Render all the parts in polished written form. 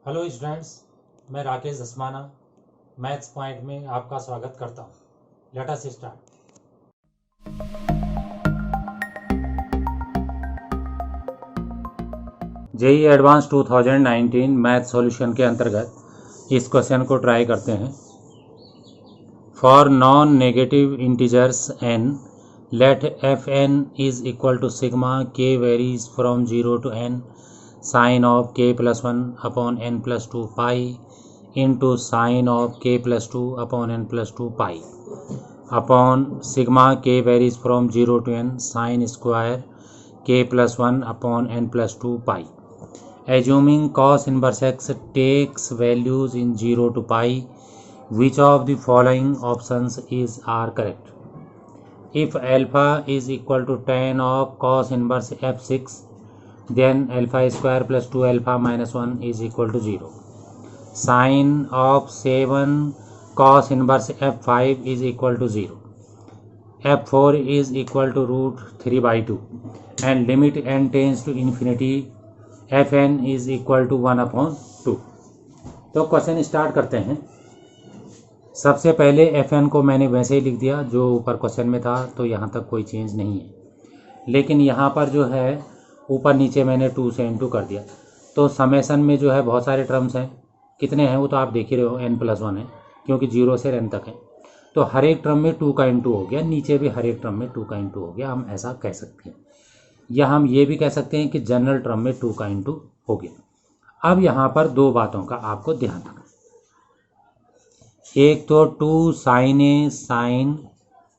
Hello students, मैं Rakesh Dhasmana maths point में आपका स्वागत करता हूँ। Let us start. JEE advance 2019 math solution के अंतर्गत इस क्वेश्चन को ट्राई करते हैं। For non negative integers n, let fn is equal to sigma k varies from 0 to n sin of k plus 1 upon n plus 2 pi into sin of k plus 2 upon n plus 2 pi upon sigma k varies from 0 to n sin square k plus 1 upon n plus 2 pi. Assuming cos inverse x takes values in 0 to pi, which of the following options are correct? If alpha is equal to tan of cos inverse f6, then alpha square plus 2 alpha minus 1 is equal to 0. Sin of 7 cos inverse f5 is equal to 0. f4 is equal to root 3 by 2 and limit n tends to infinity, fn is equal to 1 upon 2. तो question start करते हैं। सबसे पहले fn को मैंने वैसे ही लिख दिया जो ऊपर क्वेश्चन में था, तो यहाँ तक कोई चेंज नहीं है। लेकिन यहाँ पर जो है ऊपर नीचे मैंने 2 से इनटू कर दिया। तो समेसन में जो है बहुत सारे टर्म्स हैं, कितने हैं वो तो आप देख ही रहे हो, n+1 है क्योंकि 0 से n तक है। तो हर एक टर्म में 2 का इनटू हो गया, नीचे भी हर एक टर्म में 2 का इनटू हो गया, हम ऐसा कह सकते हैं। या हम ये भी कह सकते हैं कि जनरल टर्म में 2 का इनटू हो गया। अब यहाँ पर दो बातों का आपको ध्यान रखना। एक तो 2 sin a sin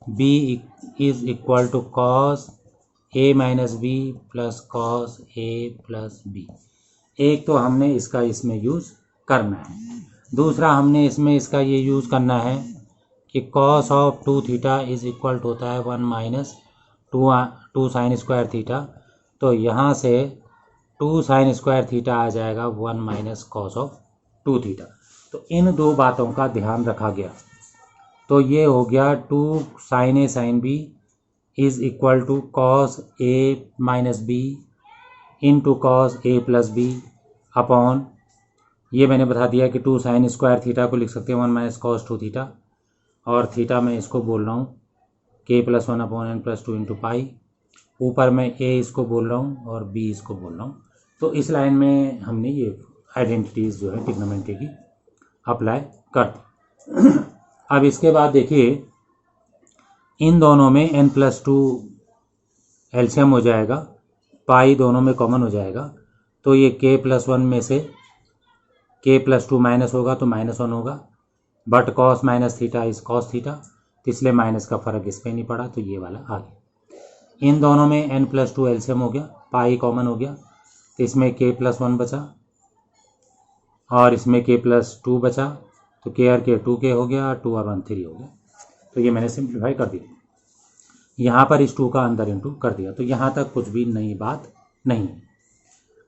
b is equal to cos a minus B plus cos a plus B. एक तो हमने इसका इसमें यूज़ करना है। दूसरा हमने इसमें इसका ये यूज़ करना है कि cos of 2 theta is equal to होता है 1 माइनस 2 साइन स्क्वायर थीटा। तो यहाँ से 2 साइन स्क्वायर थीटा आ जाएगा 1 माइनस कॉस ऑफ 2 थीटा। तो इन दो बातों का ध्यान रखा गया। तो ये हो गया 2 sine A sine B is equal to cos A minus B into cos A plus B upon, ये मैंने बता दिया कि 2 साइन स्क्वायर थीटा को लिख सकते हैं 1 माइनस कॉस 2 थीटा, और थीटा मैं इसको बोल रहा हूँ के plus 1 upon N plus 2 into pi. ऊपर मैं ए इसको बोल रहा हूँ और बी इसको बोल रहा हूँ। तो इस लाइन में हमने ये आइडेंटिटीज़ जो है ट्रिग्नोमेट्री की अप्लाई कर दी। अब इसके बाद देखिए, इन दोनों में n+2 एलसीएम हो जाएगा, पाई दोनों में कॉमन हो जाएगा। तो ये k+1 में से k+2 माइनस होगा तो -1 होगा, but cos minus theta is cos theta, तो इसलिए माइनस का फ़र्क इस पर नहीं पड़ा, तो ये वाला आ गया। इन दोनों में n+2 एलसीएम हो गया, पाई कॉमन हो गया, तो इसमें k+1 बचा और इसमें k+2 बचा, तो k और k 2k हो गया, 2 और 1 3 हो गया। तो ये मैंने सिंप्लीफाई कर दिया। यहाँ पर इस 2 का अंदर इंटू कर दिया। तो यहाँ तक कुछ भी नई बात नहीं है।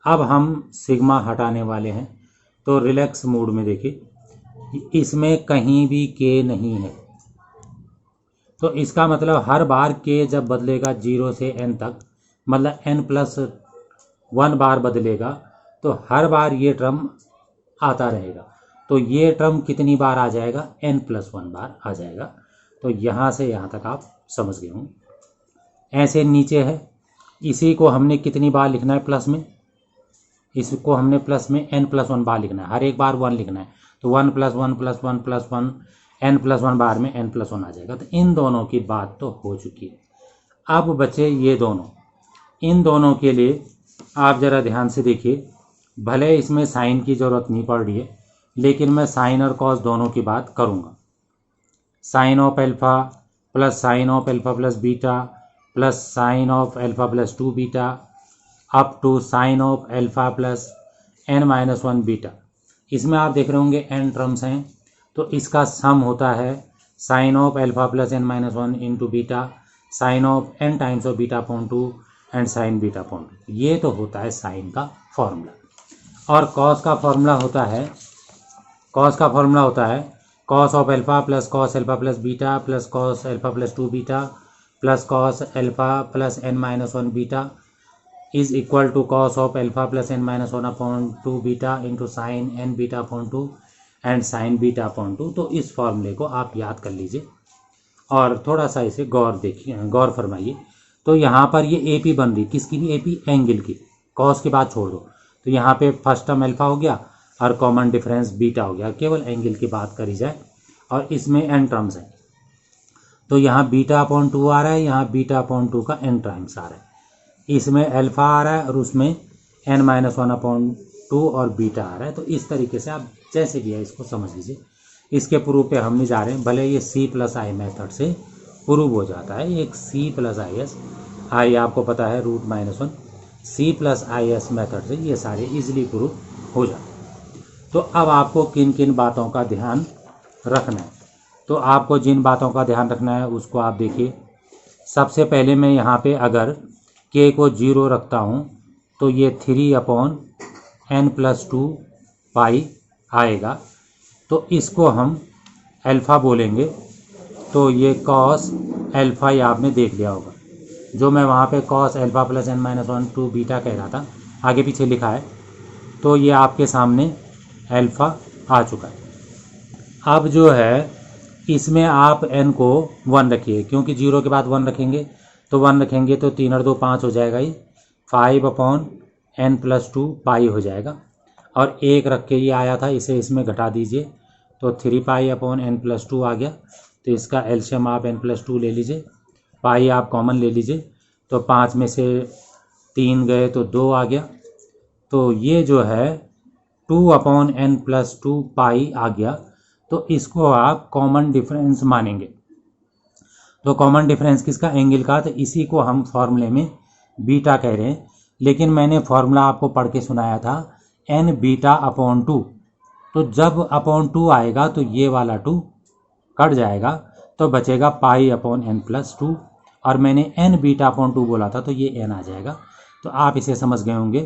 अब हम सिग्मा हटाने वाले हैं। तो रिलैक्स मूड में देखिए, इसमें कहीं भी k नहीं है। तो इसका मतलब हर बार k जब बदलेगा 0 से n तक, मतलब n+1 बार बदलेगा, तो हर बार ये टर्म आता रहेगा। तो ये टर्म कितनी बार आ जाएगा? n+1 बार आ जाएगा। तो यहाँ से यहाँ तक आप समझ गए हों। ऐसे नीचे है, इसी को हमने कितनी बार लिखना है प्लस में? इसको हमने प्लस में n+1 बार लिखना है, हर एक बार 1 लिखना है। तो 1 + 1 + 1 + 1 n+1 बार में n+1 आ जाएगा। तो इन दोनों की बात तो हो चुकी है। अब बचे ये दोनों। इन दोनों के लिए आप ज़रा ध्यान से देखिए, भले इसमें साइन की ज़रूरत नहीं पड़ रही है, लेकिन मैं साइन और कॉस दोनों की बात करूँगा। Sine of alpha plus sine of alpha plus beta plus sine of alpha plus 2 beta up to sine of alpha plus n-1 beta. इसमें आप देख रहे होंगे n टर्म्स हैं, तो इसका सम होता है sine of alpha plus n-1 into beta sine of n times of beta upon 2 and sine beta upon 2। ये तो होता है साइन का फॉर्मूला। और कॉस का फॉर्मूला होता है, cos of alpha plus beta plus cos alpha plus 2 beta plus cos alpha plus n-1 beta is equal to cos of alpha plus n minus 1/2 beta into sine n beta upon 2 and sine beta upon 2। तो इस फॉर्मूले को आप याद कर लीजिए और थोड़ा सा इसे गौर फरमाइए। तो यहाँ पर ये ए पी बन रही, किसकी भी ए पी, एंगल की, कॉस की बात छोड़ दो। तो यहाँ पे फर्स्ट टर्म अल्फा हो गया और कॉमन डिफरेंस बीटा हो गया, केवल एंगल की बात करी जाए, और इसमें एन टर्म्स हैं। तो यहाँ बीटा अपॉन 2 आ रहा है, यहाँ बीटा अपॉन 2 का एन टाइम्स आ रहा है, इसमें अल्फा आ रहा है और उसमें n माइनस 1/2 और बीटा आ रहा है। तो इस तरीके से आप जैसे भी है इसको समझ लीजिए। इसके प्रूफ पे हम नहीं जा रहे हैं, भले ये c प्लस आई मेथड से प्रूव हो जाता है। एक c प्लस आई एस, आई आपको पता है √-1, c plus I S method से ये सारे इजीली प्रूव हो जाते हैं। तो अब आपको किन किन बातों का ध्यान रखना है, तो आपको जिन बातों का ध्यान रखना है उसको आप देखिए। सबसे पहले मैं यहाँ पे अगर k को 0 रखता हूँ तो ये 3/n+2 पाई आएगा। तो इसको हम अल्फ़ा बोलेंगे। तो ये कॉस अल्फ़ा ही आपने देख लिया होगा, जो मैं वहाँ पे cos alpha plus n minus 1/2 beta कह रहा था, आगे पीछे लिखा है। तो ये आपके सामने अल्फ़ा आ चुका है। अब जो है इसमें आप n को 1 रखिए, क्योंकि 0 के बाद 1 रखेंगे तो 1 रखेंगे तो 3 और 2 5 हो जाएगा, ही 5/n+2 पाई हो जाएगा। और 1 रख के ये आया था, इसे इसमें घटा दीजिए तो 3πn+2 आ गया। तो इसका एलसीएम आप n+2 ले लीजिए, पाई आप कॉमन ले लीजिए, तो 5 में से 3 गए तो 2 आ गया। तो ये जो है 2/n+2 पाई आ गया। तो इसको आप कॉमन डिफरेंस मानेंगे। तो कॉमन डिफरेंस किसका, एंगल का। तो इसी को हम फॉर्मूले में बीटा कह रहे हैं। लेकिन मैंने फॉर्मूला आपको पढ़ के सुनाया था n बीटा अपॉन 2। तो जब अपॉन 2 आएगा तो ये वाला 2 कट जाएगा, तो बचेगा πn+2। और मैंने n बीटा अपॉन 2 बोला था, तो ये n आ जाएगा। तो आप इसे समझ गए होंगे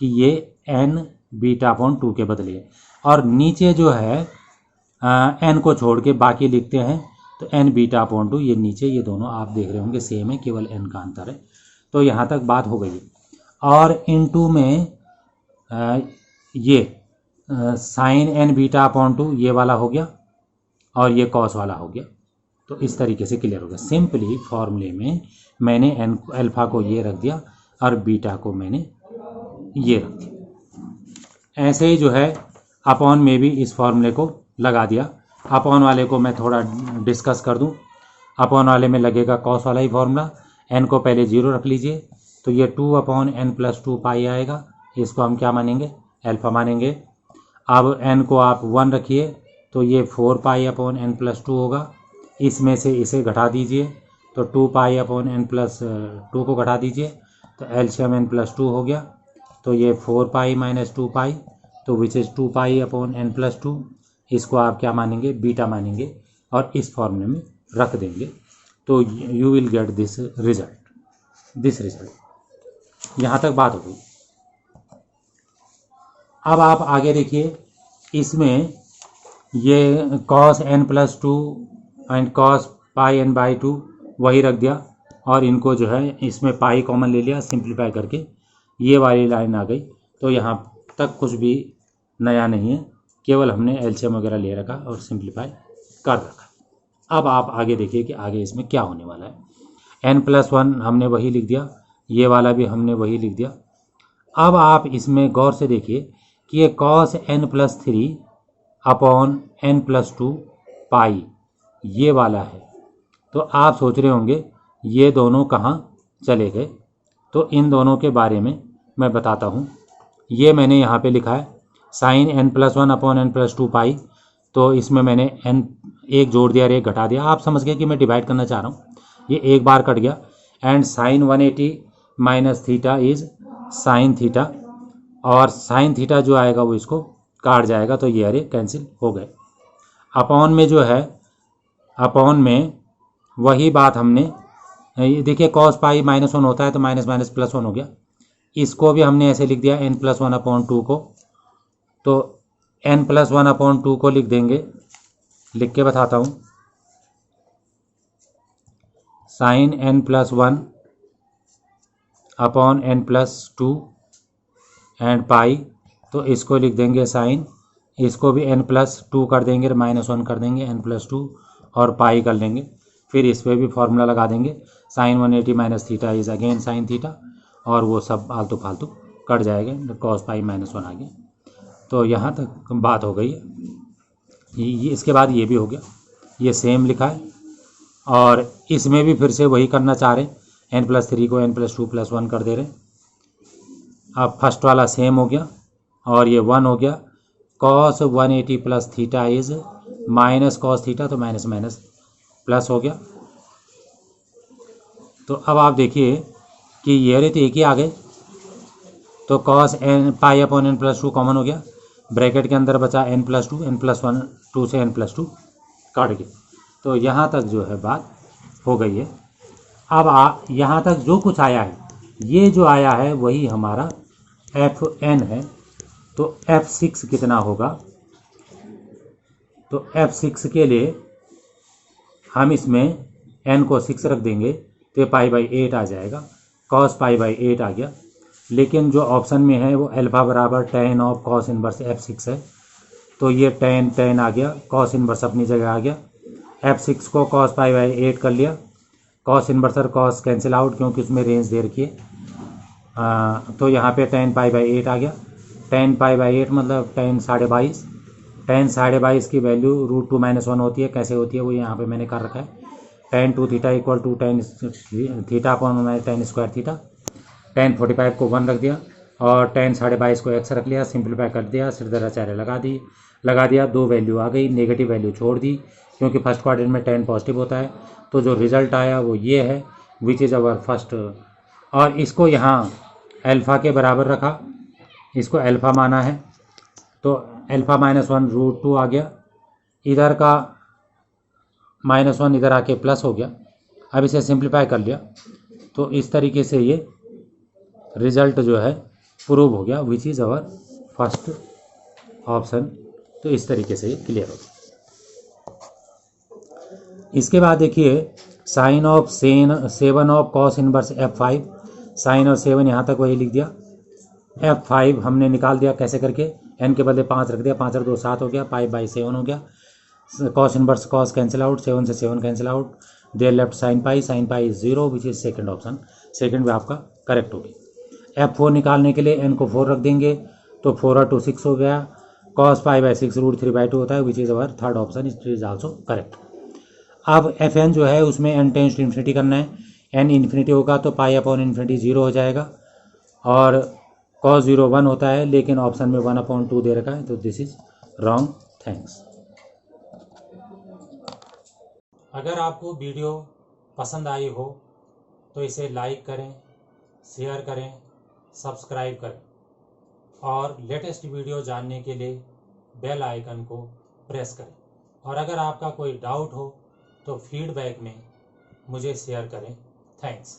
कि ये n बीटा अपॉन 2 के बदले है। और नीचे जो है n को छोड़ के बाकी लिखते हैं, तो n बीटा अपॉन 2, ये नीचे ये दोनों आप देख रहे होंगे सेम है, केवल n का अंतर है। तो यहाँ तक बात हो गई है। और इनटू में ये साइन n बीटा अपॉन 2 ये वाला हो गया और ये कॉस वाला हो गया। तो इस तरीके से क्लियर हो गया। सिंपली फॉर्मूले में मैंने n अल्फ़ा को ये रख दिया और बीटा को मैंने ये रख दिया। ऐसे ही जो है अपॉन में भी इस फॉर्मूले को लगा दिया। अपॉन वाले को मैं थोड़ा डिस्कस कर दूं। अपॉन वाले में लगेगा कॉस वाला ही फॉर्मूला। n को पहले 0 रख लीजिए, तो ये 2/n+2 पाई आएगा। इसको हम क्या मानेंगे, अल्फ़ा मानेंगे। अब n को आप 1 रखिए, तो ये 4πn+2 होगा। इसमें से इसे घटा दीजिए, तो 2πn+2 को घटा दीजिए, तो एलसीएम n+2 हो गया। तो ये 4π-2 पाई, तो विच इज़ 2πn+2। इसको आप क्या मानेंगे, बीटा मानेंगे और इस फॉर्मूले में रख देंगे। तो you will get this result. यहाँ तक बात हो गई। अब आप आगे देखिए, इसमें ये cos n+2 and cos πn/2 वही रख दिया, और इनको जो है इसमें पाई कॉमन ले लिया, सिंप्लीफाई करके ये वाली लाइन आ गई। तो यहाँ तक कुछ भी नया नहीं है, केवल हमने एलसीएम वगैरह ले रखा और सिंप्लीफाई कर रखा। अब आप आगे देखिए कि आगे इसमें क्या होने वाला है। n+1 हमने वही लिख दिया, ये वाला भी हमने वही लिख दिया। अब आप इसमें गौर से देखिए कि ये cos n+3 अपॉन n+2 पाई ये वाला है। तो आप सोच रहे होंगे ये दोनों कहाँ चले गए। तो इन दोनों के बारे में मैं बताता हूँ। ये मैंने यहाँ पे लिखा है साइन n+1 अपॉन n+2 पाई। तो इसमें मैंने n एक जोड़ दिया और एक घटा दिया। आप समझ गए कि मैं डिवाइड करना चाह रहा हूँ। ये एक बार कट गया। And sine 180 minus theta is sine theta, और साइन थीटा जो आएगा वो इसको काट जाएगा, तो ये अरे कैंसिल हो गए। अपॉन में जो है, अपॉन में वही बात हमने, ये देखिए cos पाई -1 होता है, तो माइनस माइनस +1 हो गया। इसको भी हमने ऐसे लिख दिया n+1/2 को। तो n+1/2 को लिख देंगे, लिख के बताता हूँ। Sign n+1 upon n+2 and pi, तो इसको लिख देंगे साइन, इसको भी n+2 कर देंगे, -1 कर देंगे, n+2 और पाई कर लेंगे। फिर इस पर भी फॉर्मूला लगा देंगे, sine 180 minus theta is again sine theta, और वो सब आलतू फालतू कट जाएगा, कॉस पाई -1 आ गया। तो यहाँ तक बात हो गई है। ये इसके बाद ये भी हो गया, ये सेम लिखा है, और इसमें भी फिर से वही करना चाह रहे हैं, n+3 को n+2+1 कर दे रहे हैं। अब फर्स्ट वाला सेम हो गया और ये 1 हो गया, cos 180 plus theta is minus cos theta, तो माइनस माइनस प्लस हो गया। तो अब आप देखिए कि ये रहे तो एक ही आ गए, तो cos n pi upon n+2 common हो गया, ब्रैकेट के अंदर बचा n+2, n+1 2 से n+2 काट गए। तो यहाँ तक जो है बात हो गई है। अब यहाँ तक जो कुछ आया है, ये जो आया है वही हमारा Fn है। तो F6 कितना होगा, तो F6 के लिए हम इसमें n को 6 रख देंगे, तो π/8 आ जाएगा, cos π/8 आ गया। लेकिन जो ऑप्शन में है वो अल्फा बराबर tan of cos inverse F6 है, तो ये tan आ गया, cos इनवर्स अपनी जगह आ गया, F6 को cos π/8 कर लिया, cos इनवर्स और cos कैंसिल आउट क्योंकि उसमें रेंज दे रखी है, तो यहाँ पे tan π/8 आ गया। tan π/8 मतलब tan 22.5, tan 22.5 की वैल्यू √2 - 1 होती है। कैसे होती है वो यहाँ पे मैंने कर रखा है, tan 2 theta equal to tan theta upon tan square theta. tan 45 को 1 रख दिया और tan 22.5 को x रख लिया, सिंप्लीफाई कर दिया, सिर दर चारे लगा दिया, दो वैल्यू आ गई, नेगेटिव वैल्यू छोड़ दी क्योंकि फर्स्ट क्वाड्रेंट में tan पॉजिटिव होता है। तो जो रिजल्ट आया वो ये है, विच इज़ अवर फर्स्ट। और इसको यहाँ अल्फ़ा के बराबर रखा, इसको अल्फ़ा माना है, तो अल्फ़ा -1 √2 आ गया, इधर का -1 इधर आके प्लस हो गया। अब इसे सिंप्लीफाई कर लिया, तो इस तरीके से ये रिज़ल्ट जो है प्रूव हो गया, which is our first option. तो इस तरीके से ये क्लियर हो गया। इसके बाद देखिए sine of 7 of cos inverse F5, sine और 7 यहाँ तक वही लिख दिया, F5 हमने निकाल दिया कैसे करके, n के बदले 5 रख दिया, 5 और 2 7 हो गया, π/7 हो गया, cos inverse cos cancel out, 7 से 7 cancel out, there left sine pi 0 which is second option, second भी आपका करेक्ट हो गया। F4 निकालने के लिए n को 4 रख देंगे, तो 4 और 2 6 हो गया, कॉस π/6 √3/2 होता है, which is our third option, it is also correct. अब Fn जो है उसमें n टेंस टू इन्फिनिटी करना है, n इन्फिनिटी होगा तो π/∞ 0 हो जाएगा, और cos 0 1 होता है, लेकिन ऑप्शन में 1/2 दे रखा है, तो दिस इज रॉन्ग। थैंक्स। अगर आपको वीडियो पसंद आई हो तो इसे लाइक करें, शेयर करें, सब्सक्राइब करें, और लेटेस्ट वीडियो जानने के लिए बेल आइकन को प्रेस करें। और अगर आपका कोई डाउट हो तो फीडबैक में मुझे शेयर करें। थैंक्स।